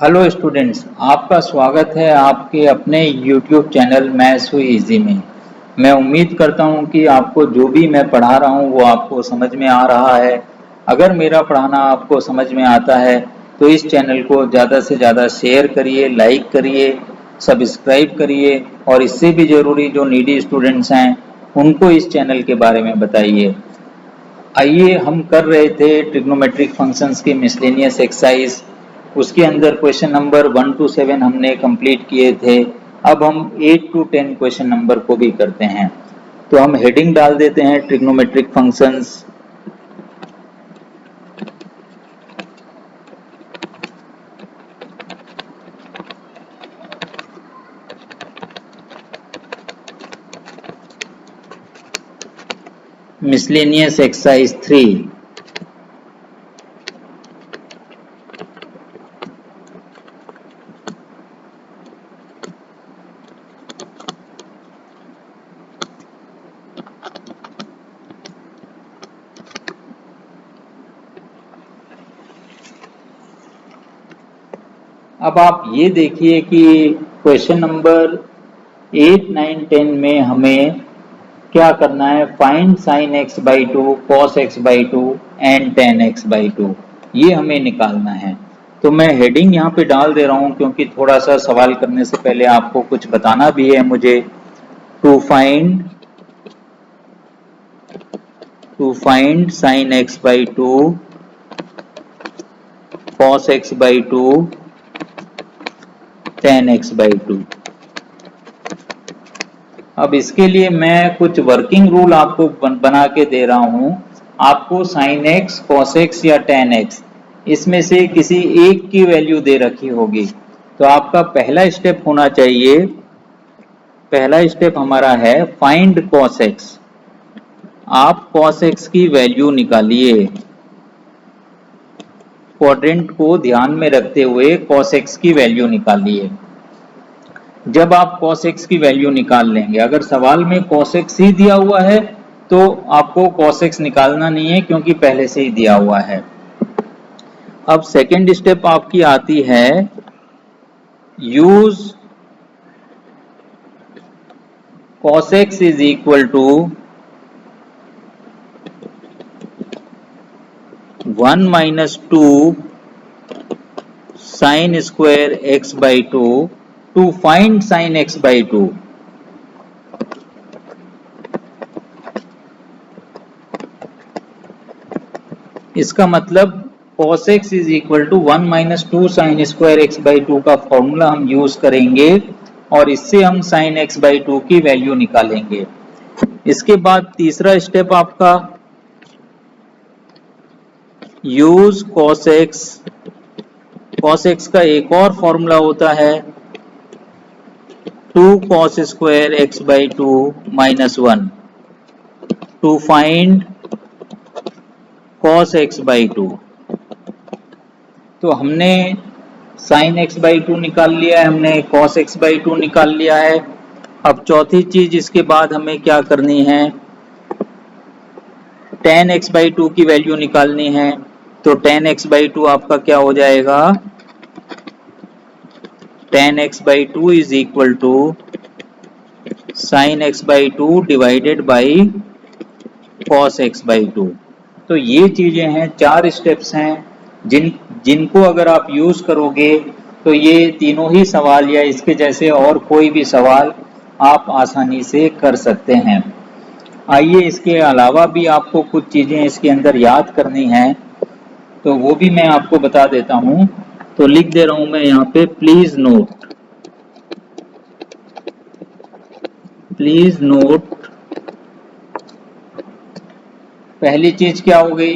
Hello students, आपका स्वागत है आपके अपने YouTube चैनल मैथ्स हुई इजी में। मैं उम्मीद करता हूं कि आपको जो भी मैं पढ़ा रहा हूं वो आपको समझ में आ रहा है। अगर मेरा पढ़ाना आपको समझ में आता है तो इस चैनल को ज़्यादा से ज़्यादा शेयर करिए, लाइक करिए, सब्सक्राइब करिए और इससे भी ज़रूरी जो नीडी स्टूडेंट्स हैं उनको इस चैनल के बारे में बताइए। आइए, हम कर रहे थे ट्रिग्नोमेट्रिक फंक्शंस की मिसलेनियस एक्सरसाइज। उसके अंदर क्वेश्चन नंबर 1 to 7 हमने कंप्लीट किए थे। अब हम 8 to 10 क्वेश्चन नंबर को भी करते हैं। तो हम हेडिंग डाल देते हैं ट्रिग्नोमेट्रिक फंक्शंस। Miscellaneous exercise 3। अब आप ये देखिए कि क्वेश्चन नंबर 8, 9, 10 में हमें क्या करना है। Find sine x by two, cos x by to and ten x by to, ये हमें निकालना है। तो मैं हेडिंग यहाँ पे डाल दे रहा हूँ क्योंकि थोड़ा सा सवाल करने से पहले आपको कुछ बताना भी है मुझे। To find sine x by two, cos x by two, tan x by two. अब इसके लिए मैं कुछ वर्किंग रूल आपको बना के दे रहा हूं। आपको साइन एक्स, कॉस एक्स या टेन एक्स इसमें से किसी एक की वैल्यू दे रखी होगी। तो आपका पहला स्टेप होना चाहिए, पहला स्टेप हमारा है फाइंड कॉस एक्स। आप कॉस एक्स की वैल्यू निकालिए। क्वाड्रेंट को ध्यान में रखते हुए कॉस एक्स की वैल्यू निकालिए। जब आप cos x की वैल्यू निकाल लेंगे, अगर सवाल में cos x ही दिया हुआ है तो आपको cos x निकालना नहीं है क्योंकि पहले से ही दिया हुआ है। अब सेकेंड स्टेप आपकी आती है use cos x is equal to 1 minus 2 sine square x by two to find sine x by two. इसका मतलब cos x is equal to 1 minus 2 sine square x by two का formula हम use करेंगे और इससे हम sine x by two की value निकालेंगे। इसके बाद तीसरा स्टेप आपका use cos x। cos x का एक और फॉर्मूला होता है 2 cos square x by two minus 1 to find cos x by two. तो हमने sin x बाई टू निकाल लिया है, हमने cos x बाई टू निकाल लिया है। अब चौथी चीज इसके बाद हमें क्या करनी है, tan x बाई टू की वैल्यू निकालनी है। तो tan x बाई टू आपका क्या हो जाएगा, tan x by two is equal to sin x by two divided by cos x by two. तो ये चीजें हैं, 4 स्टेप्स हैं जिनको अगर आप यूज करोगे तो ये तीनों ही सवाल या इसके जैसे और कोई भी सवाल आप आसानी से कर सकते हैं। आइए, इसके अलावा भी आपको कुछ चीजें इसके अंदर याद करनी है तो वो भी मैं आपको बता देता हूं। तो लिख दे रहा हूं मैं यहाँ पे, प्लीज नोट। पहली चीज क्या हो गई,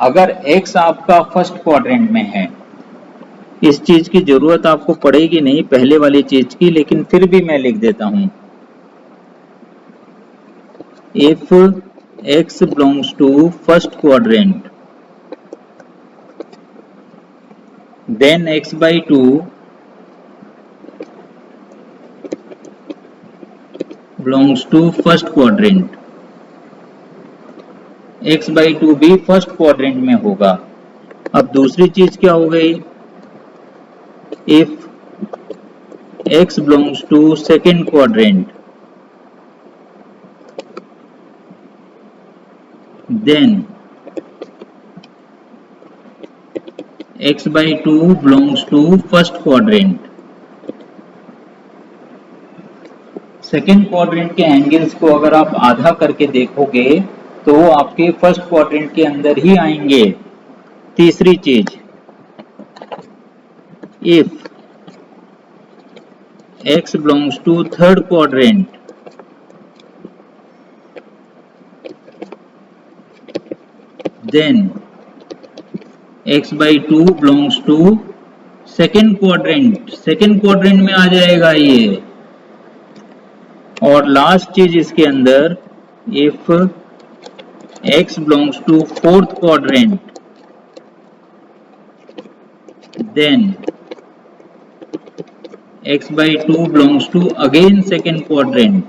अगर x आपका फर्स्ट क्वाड्रेंट में है, इस चीज की जरूरत आपको पड़ेगी नहीं पहले वाली चीज की, लेकिन फिर भी मैं लिख देता हूं, if x belongs to first quadrant then x by two belongs to first quadrant. x by two भी फर्स्ट क्वाड्रेंट में होगा। अब दूसरी चीज क्या हो गई, if x belongs to second quadrant, then x by 2 belongs to first quadrant. Second quadrant के एंगल्स को अगर आप आधा करके देखोगे तो वो आपके फर्स्ट क्वाड्रेंट के अंदर ही आएंगे। तीसरी चीज, if x belongs to third quadrant, then x by 2 belongs to second quadrant. Second quadrant में आ जाएगा ये। और लास्ट चीज इसके अंदर, if x belongs to fourth quadrant, then x by 2 belongs to again second quadrant।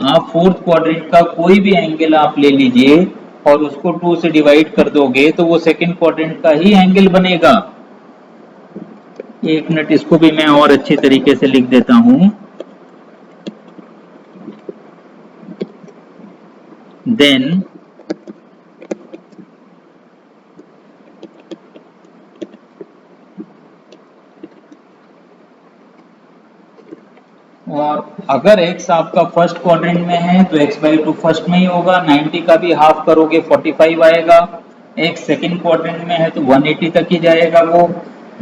आप फोर्थ क्वाड्रेंट का कोई भी एंगल आप ले लीजिए और उसको 2 से डिवाइड कर दोगे तो वो सेकेंड क्वाड्रेंट का ही एंगल बनेगा। एक मिनट, इसको भी मैं और अच्छे तरीके से लिख देता हूं। Then और अगर x आपका फर्स्ट क्वाड्रेंट में है तो x बाई 2 फर्स्ट में ही होगा। 90 का भी हाफ करोगे 45 आएगा। x सेकेंड क्वाड्रेंट में है तो 180 तक ही जाएगा वो।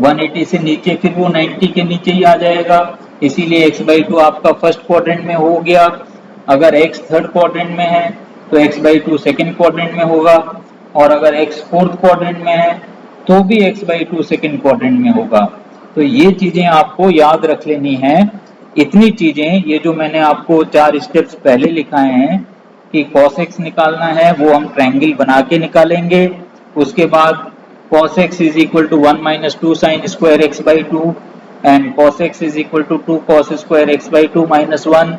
180 से नीचे फिर वो 90 के नीचे ही आ जाएगा, इसीलिए x बाई 2 आपका फर्स्ट क्वाड्रेंट में हो गया। अगर x थर्ड क्वाड्रेंट में है तो x बाई 2 सेकेंड क्वाड्रेंट में होगा, और अगर x फोर्थ क्वाड्रेंट में है तो भी x बाई 2 सेकेंड क्वाड्रेंट में होगा। तो ये चीजें आपको याद रख लेनी है। इतनी चीजें, ये जो मैंने आपको 4 स्टेप्स पहले लिखाए हैं कि cos x निकालना है, वो हम ट्रायंगल बना के निकालेंगे। उसके बाद cos x is equal to 1 minus 2 sin square x by 2 and cos x is equal to 2 cos square x by 2 minus 1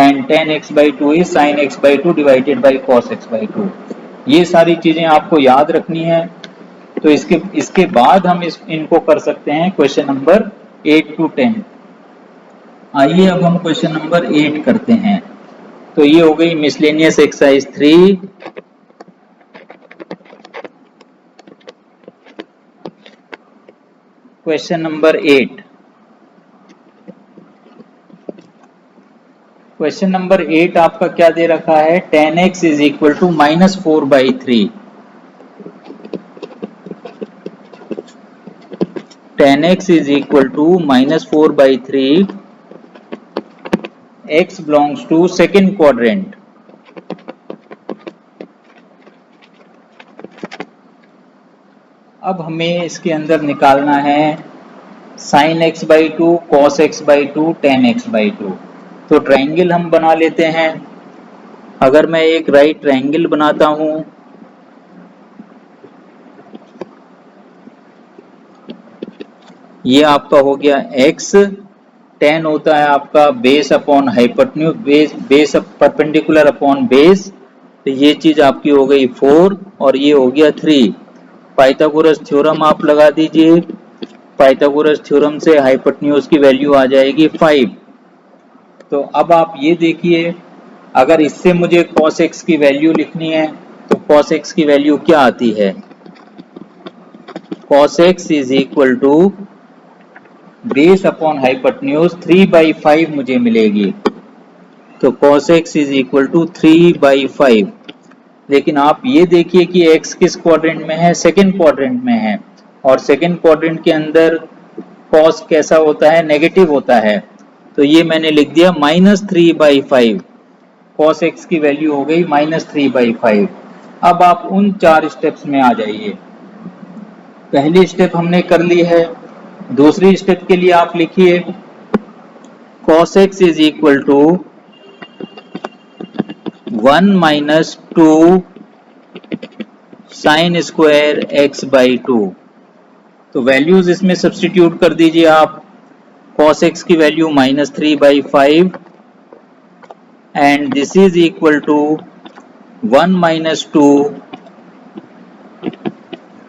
and tan x by 2 is sin x by 2 divided by cos x by 2। ये सारी चीजें आपको याद रखनी है। तो इसके बाद हम इनको कर सकते हैं क्वेश्चन नंबर 8 to 10। आइए अब हम क्वेश्चन नंबर 8 करते हैं। तो ये हो गई miscellaneous exercise 3। Question number 8। Question number 8 आपका क्या दे रखा है, tan x is equal to -4/3। tan x is equal to -4/3, x belongs to second quadrant। अब हमें इसके अंदर निकालना है sin x by 2, cos x by 2, tan x by 2। तो ट्रायंगल हम बना लेते हैं। अगर मैं एक राइट ट्रायंगल बनाता हूं, ये आपका हो गया x, tan होता है आपका base upon hypotenuse, base perpendicular upon base, तो ये चीज आपकी हो गई 4 और ये हो गया 3। पाइथागोरस थ्योरम आप लगा दीजिए। पाइथागोरस थ्योरम से हाइपोटेन्यूज की वैल्यू आ जाएगी 5। तो अब आप ये देखिए, अगर इससे मुझे cos x की वैल्यू लिखनी है तो cos x की वैल्यू क्या आती है, cos x is equal to base upon hypotenuse 3/5 मुझे मिलेगी। तो cos x is equal to 3/5। लेकिन आप ये देखिए कि x किस क्वाड्रेंट में है, सेकेंड क्वाड्रेंट में है, और सेकेंड क्वाड्रेंट के अंदर cos कैसा होता है, नेगेटिव होता है। तो ये मैंने लिख दिया -3/5। cos x की वैल्यू हो गई -3/5। अब आप उन 4 स्टेप्स में आ जाइए। पहली स्टेप हमने कर ली है। दूसरी स्टेप के लिए आप लिखिए cos x is equal to 1 minus 2 sin square x by 2। तो वैल्यूज इसमें सब्स्टिट्यूट कर दीजिए आप। cos x की value -3/5 and this is equal to 1 minus 2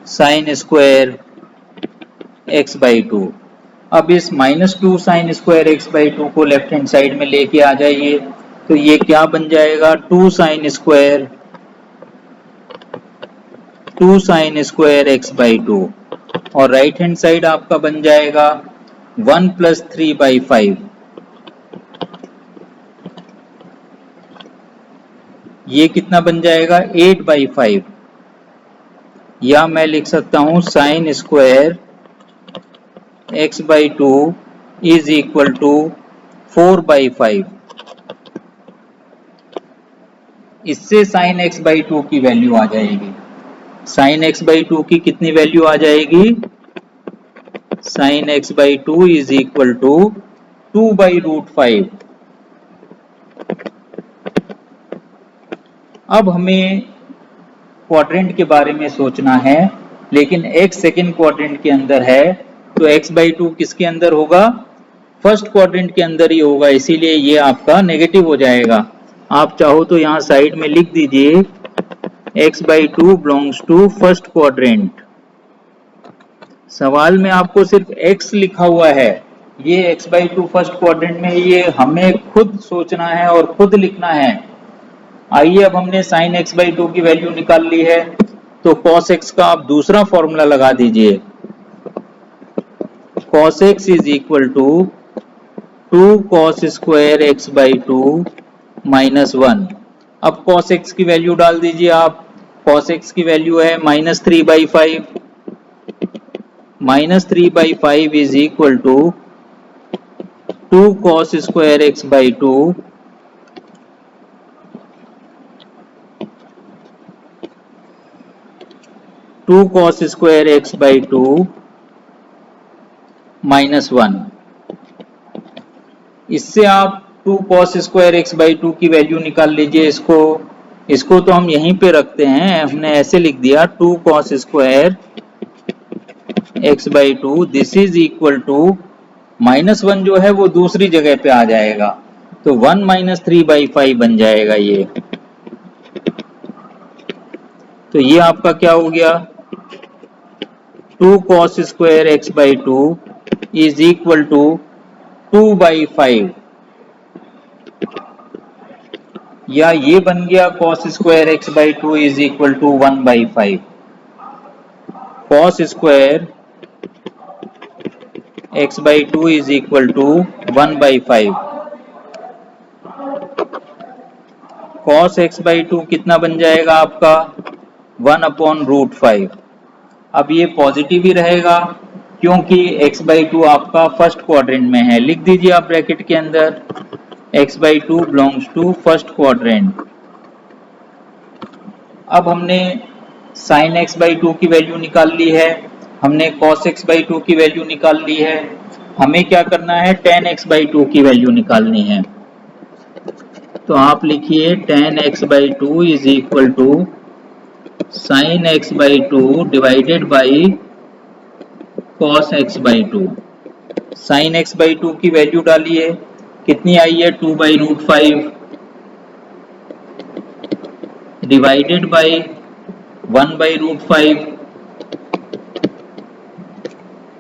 sin square x by two. अब इस minus two sine square x by two को left hand side में लेके आ जाइए, तो ये क्या बन जाएगा, two sine square x by two, और राइट हैंड साइड आपका बन जाएगा 1+3/5। ये कितना बन जाएगा, 8/5, या मैं लिख सकता हूं sine square x by two is equal to 4/5। इससे साइन एक्स बाई टू की वैल्यू आ जाएगी, साइन एक्स बाई टू की कितनी वैल्यू आ जाएगी, sine x by two is equal to 2/√5। अब हमें क्वाड्रेंट के बारे में सोचना है, लेकिन x सेकेंड क्वाड्रेंट के अंदर है, तो x बाई टू किसके अंदर होगा, फर्स्ट क्वाड्रेंट के अंदर ही होगा, इसीलिए ये आपका नेगेटिव हो जाएगा। आप चाहो तो यहाँ साइड में लिख दीजिए x by two belongs to first quadrant. सवाल में आपको सिर्फ x लिखा हुआ है, ये x by to first quadrant में, ये हमें खुद सोचना है और खुद लिखना है। आइए अब हमने साइन एक्स बाई टू की वैल्यू निकाल ली है, तो कॉस एक्स का आप दूसरा फॉर्मूला लगा दीजिए, cos x is equal to 2 cos square x by two minus 1। अब कॉस एक्स की वैल्यू डाल दीजिए आप, कॉस एक्स की वैल्यू है -3/5, -3/5 is equal to 2 cos square x by two two cos square x by two -1। इससे आप 2 cos square x by two की वैल्यू निकाल लीजिए। इसको तो हम यहीं पे रखते हैं, हमने ऐसे लिख दिया 2 cos square x by two, this is equal to -1 जो है वो दूसरी जगह पे आ जाएगा, तो 1 - 3/5 बन जाएगा ये। तो ये आपका क्या हो गया, 2 cos square x by two is equal to 2/5, या ये बन गया cos square x by two is equal to 1/5। cos square x by two is equal to 1/5। cos x by two कितना बन जाएगा आपका, 1/√5। अब ये पॉजिटिव ही रहेगा, क्योंकि x बाई टू आपका फर्स्ट क्वाड्रेंट में है। लिख दीजिए आप ब्रैकेट के अंदर, x by two belongs to first quadrant. अब हमने साइन एक्स बाई टू की वैल्यू निकाल ली है, हमने कॉस एक्स बाई टू की वैल्यू निकाल ली है, हमें क्या करना है, टेन एक्स बाई टू की वैल्यू निकालनी है। तो आप लिखिए tan x by two is equal to sine x by two divided by cos x by to. Sine x by two की वैल्यू डालिए, कितनी आई है, 2/√5 डिवाइडेड बाई 1/√5,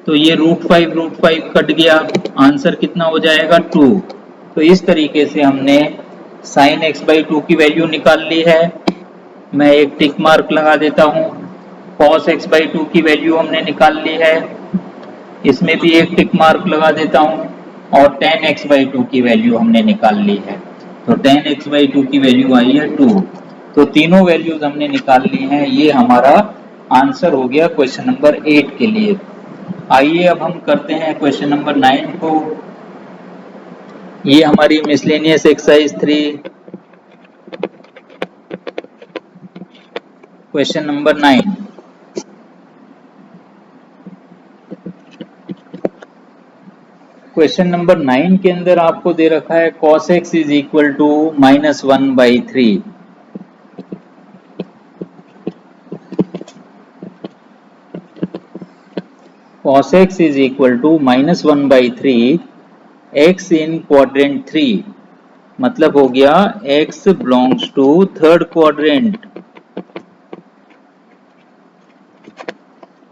तो ये √5 कट गया, आंसर कितना हो जाएगा, 2। तो इस तरीके से हमने साइन एक्स बाई टू की वैल्यू निकाल ली है। मैं एक टिक मार्क लगा देता हूँ। कॉस एक्स बाई टू की वैल्यू हमने निकाल ली है, इसमें भी एक टिक मार्क लगा देता हूँ, और टेन एक्स बाई टू की वैल्यू हमने निकाल ली है, तो टेन एक्स बाई टू की वैल्यू आई है 2। तो तीनों वैल्यूज हमने निकाल ली हैं, ये हमारा आंसर हो गया क्वेश्चन नंबर 8 के लिए। आइए अब हम करते हैं क्वेश्चन नंबर 9 को। ये हमारी miscellaneous exercise 3, question number 9। Question number 9 के अंदर आपको दे रखा है cos x is equal to -1/3। cos x is equal to -1/3 x in quadrant 3, मतलब हो गया x belongs to third quadrant.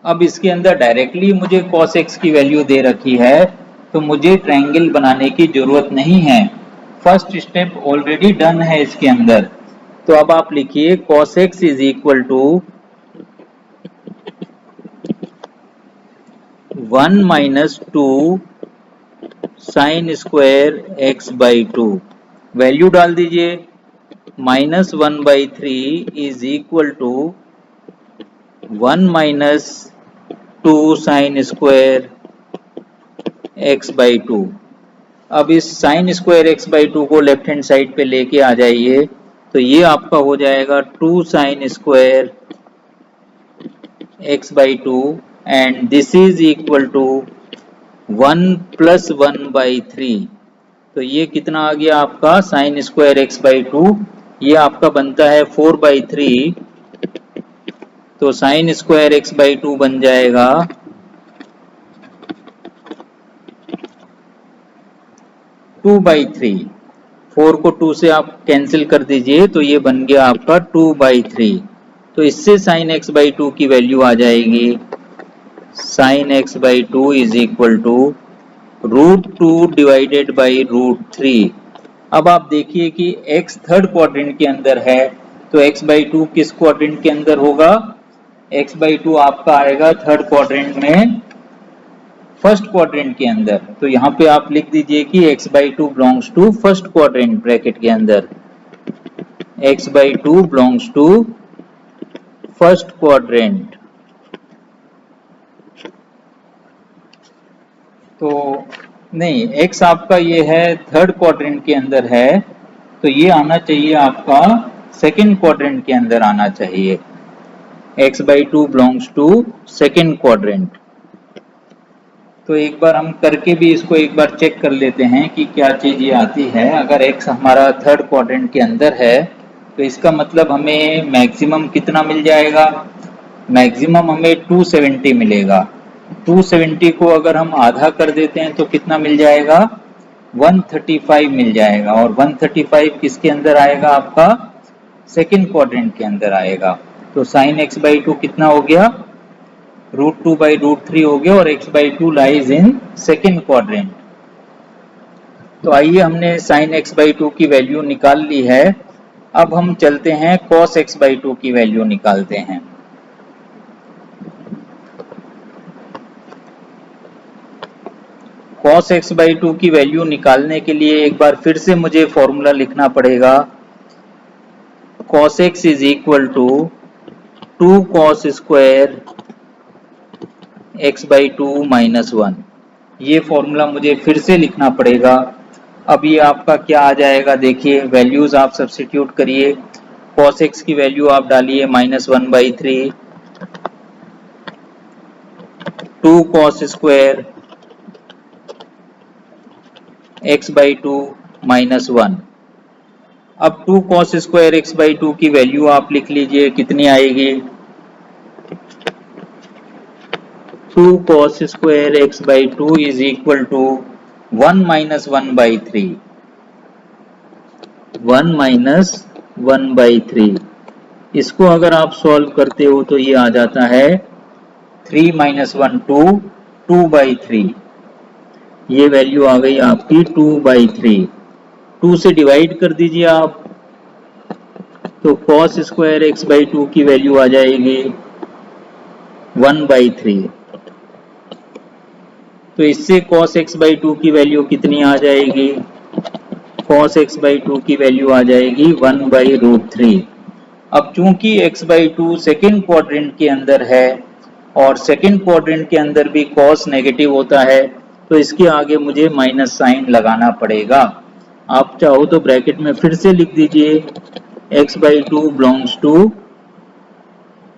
अब इसके अंदर डायरेक्टली मुझे cos x की वैल्यू दे रखी है, तो मुझे ट्रायंगल बनाने की जरूरत नहीं है, फर्स्ट स्टेप ऑलरेडी डन है इसके अंदर। तो अब आप लिखिए cos x is equal to 1 minus 2 sine square x by 2, value डाल दीजिए, minus 1/3 is equal to 1 minus 2 sine square x by 2। अब इस साइन स्क्वायर x बाई 2 को लेफ्ट हैंड साइड पे लेके आ जाइए, तो ये आपका हो जाएगा 2 sine square x by 2 and this is equal to 1 plus 1/3। तो ये कितना आ गया आपका साइन स्क्वायर x बाई 2, ये आपका बनता है 4/3। तो साइन स्क्वायर x बाई 2 बन जाएगा 2/3। 4 को 2 से आप कैंसिल कर दीजिए, तो ये बन गया आपका 2/3। तो इससे साइन x बाई 2 की वैल्यू आ जाएगी sine x by 2 is equal to √2 divided by √3। अब आप देखिए कि x थर्ड क्वाड्रेंट के अंदर है, तो x बाई 2 किस क्वाड्रेंट के अंदर होगा? x बाई 2 आपका आएगा थर्ड क्वाड्रेंट में, फर्स्ट क्वाड्रेंट के अंदर। तो यहाँ पे आप लिख दीजिए कि x by 2 belongs to first quadrant bracket के अंदर, x by 2 belongs to first quadrant. तो नहीं, x आपका ये है थर्ड क्वाड्रेंट के अंदर है, तो ये आना चाहिए आपका सेकंड क्वाड्रेंट के अंदर आना चाहिए, x by 2 belongs to second quadrant. तो एक बार हम करके भी इसको एक बार चेक कर लेते हैं कि क्या चीज ये आती है। अगर x हमारा थर्ड क्वाड्रेंट के अंदर है, तो इसका मतलब हमें मैक्सिमम कितना मिल जाएगा? मैक्सिमम हमें 270 मिलेगा। 270 को अगर हम आधा कर देते हैं तो कितना मिल जाएगा? 135 मिल जाएगा। और 135 किसके अंदर आएगा? आपका सेकंड क्वाड्रेंट के अंदर आएगा। तो साइन x बाई 2 कितना हो गया? √2 बाई √3 हो गया, और x by 2 lies in second quadrant. तो आइए, हमने साइन x बाई 2 की वैल्यू निकाल ली है। अब हम चलते हैं cos x बाई 2 की वैल्यू निकालते हैं। cos x बाई 2 की वैल्यू निकालने के लिए एक बार फिर से मुझे फॉर्मूला लिखना पड़ेगा। cos x is equal to 2 cos square x by 2 minus 1। ये फॉर्मूला मुझे फिर से लिखना पड़ेगा। अब ये आपका क्या आ जाएगा? देखिए, वैल्यूज आप सब्स्टिट्यूट करिए। cos x की वैल्यू आप डालिए -1/3, 2 cos square x by 2 minus 1। अब 2 cos स्क्वायर x बाई 2 की वैल्यू आप लिख लीजिए, कितनी आएगी? 2 cos square x by 2 is equal to 1 minus 1/3, 1 minus 1/3। इसको अगर आप सॉल्व करते हो तो ये आ जाता है 3 माइनस 1 2, 2/3। ये वैल्यू आ गई आपकी 2/3। 2 से डिवाइड कर दीजिए आप, तो cos स्क्वायर x बाई 2 की वैल्यू आ जाएगी 1/3। तो इससे cos x बाई 2 की वैल्यू कितनी आ जाएगी? cos x बाई 2 की वैल्यू आ जाएगी 1/√3। अब चूंकि x बाई 2 सेकेंड क्वाड्रेंट के अंदर है, और सेकेंड क्वाड्रेंट के अंदर भी cos नेगेटिव होता है, तो इसके आगे मुझे माइनस साइन लगाना पड़ेगा। आप चाहो तो ब्रैकेट में फिर से लिख दीजिए x by 2 belongs to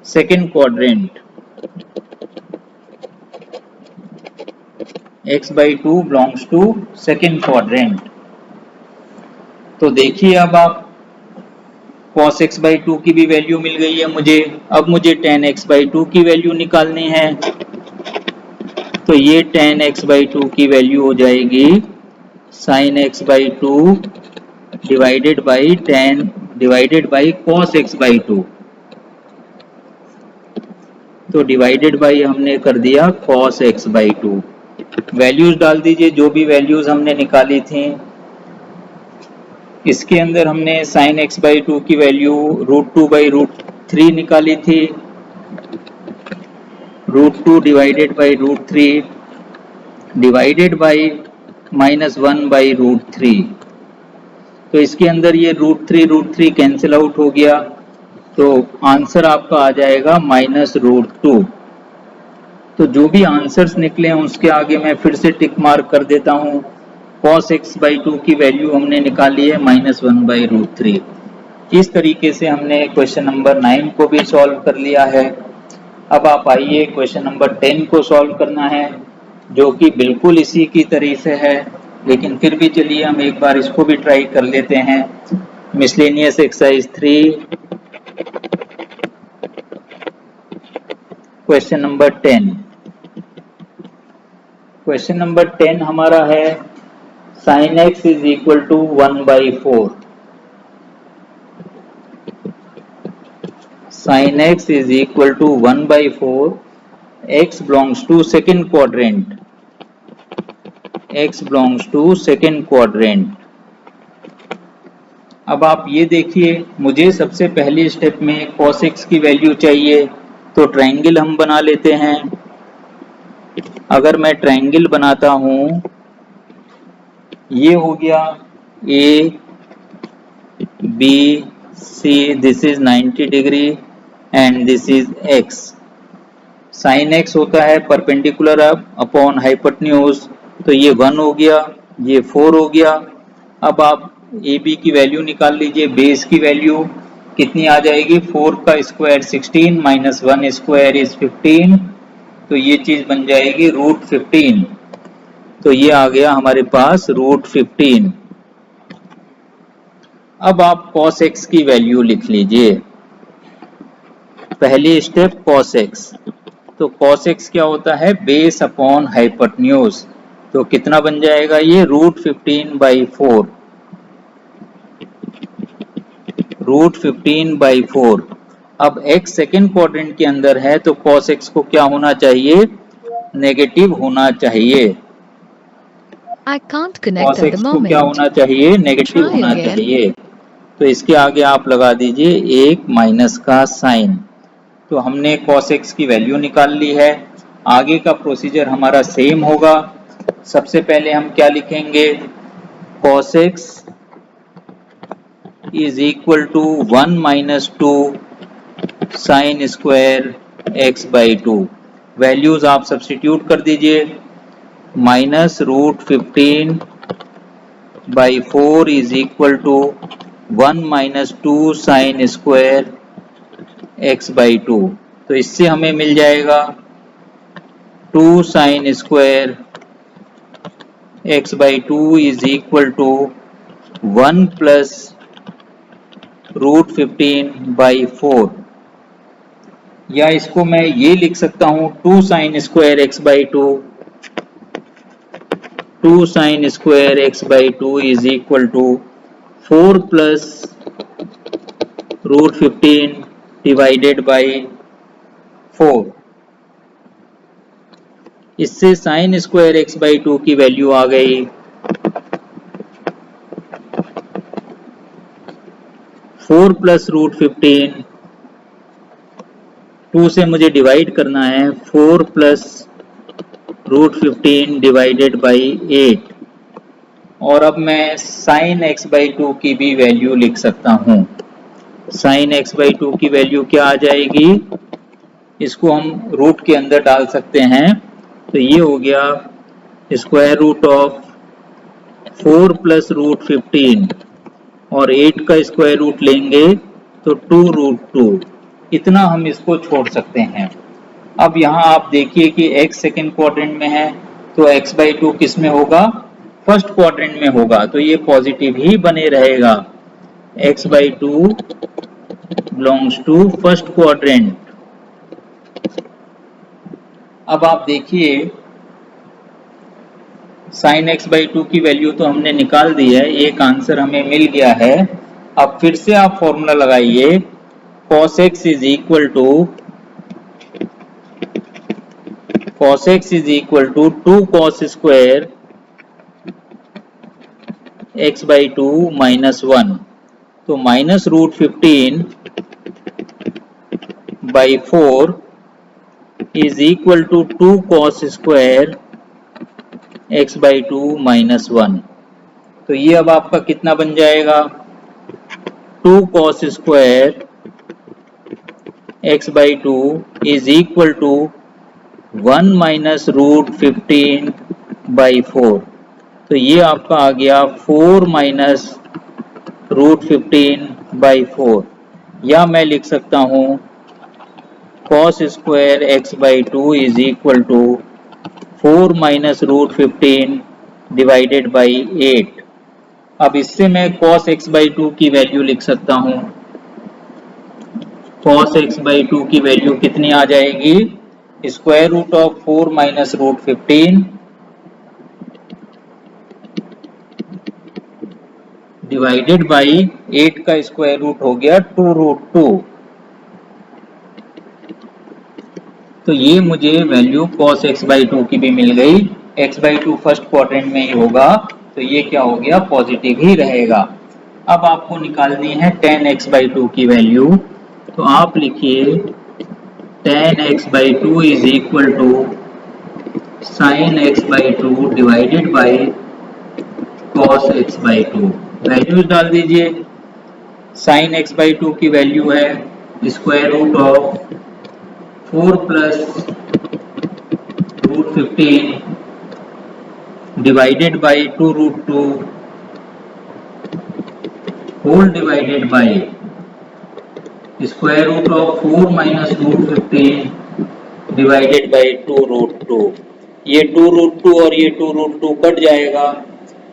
second quadrant, x by 2 belongs to second quadrant. तो देखिए, अब आप cos x बाई 2 की भी वैल्यू मिल गई है मुझे। अब मुझे tan x बाई 2 की वैल्यू निकालनी है। तो ये tan x बाई 2 की वैल्यू हो जाएगी sin x by 2 divided by cos x by 2। तो डिवाइडेड बाई हमने कर दिया cos x बाई 2। वैल्यूज डाल दीजिए, जो भी वैल्यूज हमने निकाली थी। इसके अंदर हमने sin x बाई 2 की वैल्यू √2/√3 निकाली थी। √2 डिवाइडेड बाई √3 डिवाइडेड बाई -1/√3। तो इसके अंदर ये √3 कैंसिल आउट हो गया, तो आंसर आपका आ जाएगा -√2। तो जो भी आंसर्स निकले हैं उसके आगे मैं फिर से टिक मार्क कर देता हूँ। cos x बाई 2 की वैल्यू हमने निकाली है -1/√3। इस तरीके से हमने क्वेश्चन नंबर 9 को भी सॉल्व कर लिया है। अब आप आइए क्वेश्चन नंबर 10 को सॉल्व करना है, जो कि बिल्कुल इसी की तरह से है, लेकिन फिर भी चलिए हम एक बार इसको भी ट्राई कर लेते हैं। Miscellaneous exercise 3 question number 10। Question number 10 हमारा है sin x is equal to 1/4। sin x is equal to 1/4, x belongs to second quadrant, x belongs to second quadrant। अब आप ये देखिए, मुझे सबसे पहली स्टेप में cos x की वैल्यू चाहिए, तो ट्रायंगल हम बना लेते हैं। अगर मैं ट्रायंगल बनाता हूं, ये हो गया A B C, this is 90 degree and this is x। sin x होता है परपेंडिकुलर अपॉन हाइपोटेन्यूज, तो ये 1 हो गया, ये 4 हो गया। अब आप ए बी की वैल्यू निकाल लीजिए। बेस की वैल्यू कितनी आ जाएगी, 4 का स्क्वायर 16 माइनस 1 स्क्वायर इज 15, तो ये चीज बन जाएगी √15। तो ये आ गया हमारे पास √15। अब आप cos x की वैल्यू लिख लीजिए। पहली स्टेप cos x, तो cos x क्या होता है, बेस अपॉन हाइपोटेन्यूज, तो कितना बन जाएगा ये √15/4, √15/4। अब x सेकेंड क्वाड्रेंट के अंदर है, तो cos x को क्या होना चाहिए, नेगेटिव होना चाहिए। I can't connect cos at the x को क्या moment. होना चाहिए, नेगेटिव Try होना again. चाहिए। तो इसके आगे आप लगा दीजिए एक माइनस का साइन। तो हमने cos x की वैल्यू निकाल ली है। आगे का प्रोसीजर हमारा सेम होगा। सबसे पहले हम क्या लिखेंगे, cos x is equal to 1 minus 2 sine square x by 2। Values आप सब्स्टिट्यूट कर दीजिए। -√15/4 is equal to 1 minus 2 sine square x by 2। तो इससे हमें मिल जाएगा 2 sine square x by 2 is equal to 1 plus √15/4, या इसको मैं ये लिख सकता हूँ 2 sine square x by 2, 2 sine square x by 2 is equal to 4 plus √15 divided by 4। इससे साइन स्क्वायर x बाई 2 की वैल्यू आ गई 4 प्लस √15, 2 से मुझे डिवाइड करना है, 4 प्लस √15 डिवाइडेड बाई 8। और अब मैं साइन x बाई 2 की भी वैल्यू लिख सकता हूँ। साइन x बाई 2 की वैल्यू क्या आ जाएगी, इसको हम रूट के अंदर डाल सकते हैं। तो ये हो गया स्क्वायर रूट ऑफ 4 प्लस √15 और 8 का स्क्वायर रूट लेंगे तो 2√2। इतना हम इसको छोड़ सकते हैं। अब यहाँ आप देखिए कि x सेकेंड क्वाड्रेंट में है, तो x बाई 2 किस में होगा, फर्स्ट क्वाड्रेंट में होगा, तो ये पॉजिटिव ही बने रहेगा। x by 2 belongs to first quadrant. अब आप देखिए साइन x बाई 2 की वैल्यू तो हमने निकाल दी है, एक आंसर हमें मिल गया है। अब फिर से आप फॉर्मूला लगाइए, cos x is equal to cos x is equal to 2 cos square x by 2 minus 1. तो minus root 15 by 4 is equal to 2 cos square x by 2 minus 1. तो ये अब आपका कितना बन जाएगा? 2 cos square x by 2 is equal to 1 minus root 15 by 4. तो ये आपका आ गया 4 minus root 15 by 4. या मैं लिख सकता हूँ cos square x by 2 is equal to 4 minus root 15 divided by 8. अब इससे मैं cos x by 2 की वैल्यू लिख सकता हूँ. cos x by 2 की वैल्यू कितनी आ जाएगी? Square root of 4 minus root 15 divided by 8 का स्क्वायर रूट हो गया 2 रूट 2. तो ये मुझे वैल्यू cos x by 2 की भी मिल गई. x by 2 फर्स्ट क्वाड्रेंट में ही होगा, तो ये क्या हो गया? पॉजिटिव ही रहेगा. अब आपको निकालनी है tan x by 2 की वैल्यू. तो आप लिखिए tan x by 2 is equal to sin x by 2 divided by cos x by 2. Values डाल दीजिए. sin x by 2 की वैल्यू है square root of 4 plus root 15 divided by 2 root 2 whole divided by square root of 4 minus root 15 divided by 2 root 2. ये 2 root 2 और ये 2 root 2 cut जाएगा,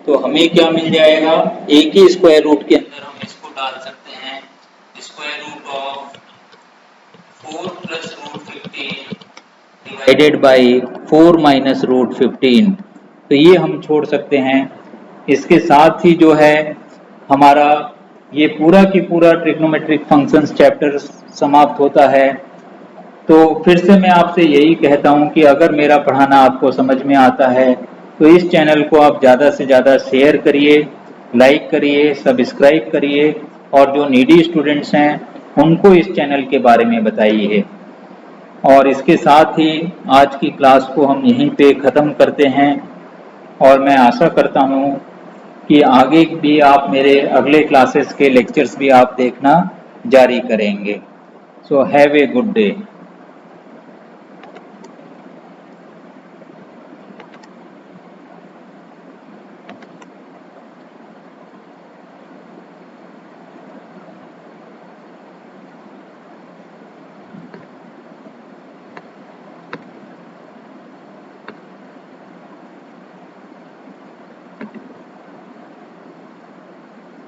तो हमें क्या मिल जाएगा? एक ही स्क्वायर रूट के अंदर हम इसको डाल सकते हैं. Square root of 4 plus root 15 divided by 4 minus root 15. तो ये हम छोड़ सकते हैं. इसके साथ ही जो है हमारा ये पूरा की पूरा ट्रिग्नोमेट्रिक फंक्शंस चैप्टर समाप्त होता है. तो फिर से मैं आपसे यही कहता हूँ कि अगर मेरा पढ़ाना आपको समझ में आता है तो इस चैनल को आप ज़्यादा से ज़्यादा शेयर करिए, लाइक करिए, सब्सक्राइब करिए और जो नीडी स्टूडेंट्स हैं उनको इस चैनल के बारे में बताइए. और इसके साथ ही आज की क्लास को हम यहीं पे ख़त्म करते हैं और मैं आशा करता हूँ कि आगे भी आप मेरे अगले क्लासेस के लेक्चर्स भी आप देखना जारी करेंगे. So have a good day.